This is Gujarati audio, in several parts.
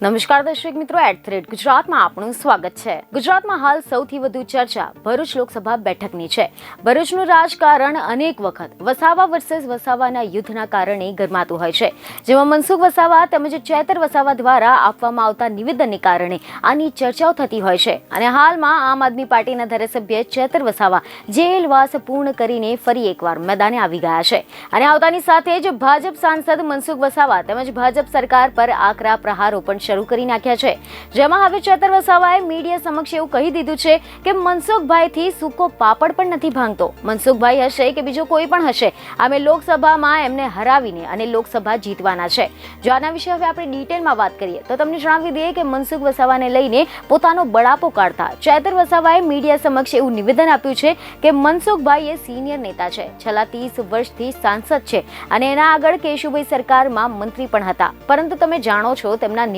નમસ્કાર દર્શક મિત્રો, @ગુજરાતમાં આપનું સ્વાગત છે। ગુજરાતમાં હાલ સૌથી વધુ ચર્ચા ભરૂચ લોકસભા બેઠકની છે। ભરૂચનું રાજકારણ અનેક વખત વસાવા વર્સેસ વસાવાના યુદ્ધના કારણે ગરમાતું હોય છે, જેમાં મનસુખ વસાવા તેમજ ચેતર વસાવા દ્વારા આપવામાં આવતા નિવેદનને કારણે આની ચર્ચાઓ થતી હોય છે। અને હાલમાં આમ આદમી પાર્ટીના ધારાસભ્ય ચેતર વસાવા જેલવાસ પૂર્ણ કરીને ફરી એકવાર મેદાને આવી ગયા છે અને આવતાની સાથે જ ભાજપ સાંસદ મનસુખ વસાવા તેમજ ભાજપ સરકાર પર આકરા પ્રહારો પણ શરૂ કરી નાખ્યા છે, જેમાં હવે ચેતર વસાવાએ મીડિયા સમક્ષ એવું કહી દીધું છે કે મનસુખભાઈથી સૂકો પાપડ પણ નથી ભાંગતો। મનસુખભાઈ હશે કે બીજો કોઈ પણ હશે, અમે લોકસભામાં એમને હરાવીને અને લોકસભા જીતવાના છે। જો આના વિશે હવે આપણે ડિટેલમાં વાત કરીએ તો તમને જણાવી દઈએ કે મનસુખ વસાવાને લઈને પોતાનો બળાપો કાઢતા ચેતર વસાવાએ મીડિયા સમક્ષ એવું નિવેદન આપ્યું છે કે મનસુખભાઈ એ સિનિયર નેતા છે, છેલ્લા 30 વર્ષથી સાંસદ છે અને એના આગળ કેશુભાઈ સરકારમાં મંત્રી પણ હતા, પરંતુ તમે જાણો છો તેમના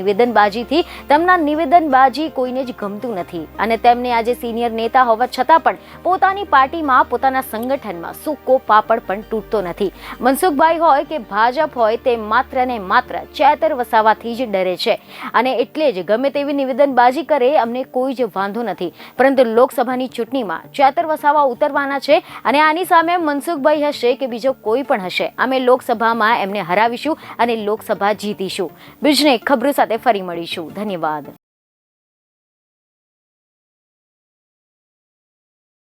નિવેદનબાજી કોઈને જ ગમતું નથી અને તેમને આજે સિનિયર નેતા હોવા છતાં પણ પોતાની પાર્ટીમાં પોતાના સંગઠનમાં સૂકો પાપડ પણ તૂટતો નથી। મનસુખભાઈ હોય કે ભાજપ હોય તે માત્ર ને માત્ર ચેતર વસાવાથી જ ડરે છે અને એટલે જ ગમે તેવી નિવેદનબાજી કરે અમને કોઈ જ વાંધો નથી, પરંતુ લોકસભાની ચૂંટણીમાં ચેતર વસાવા ઉતરવાના છે અને આની સામે મનસુખભાઈ હશે કે બીજો કોઈ પણ હશે, અમે લોકસભામાં એમને હરાવીશું અને લોકસભા જીતીશું। બીજને ખબરો સાથે ફરી મળીશું। ધન્યવાદ।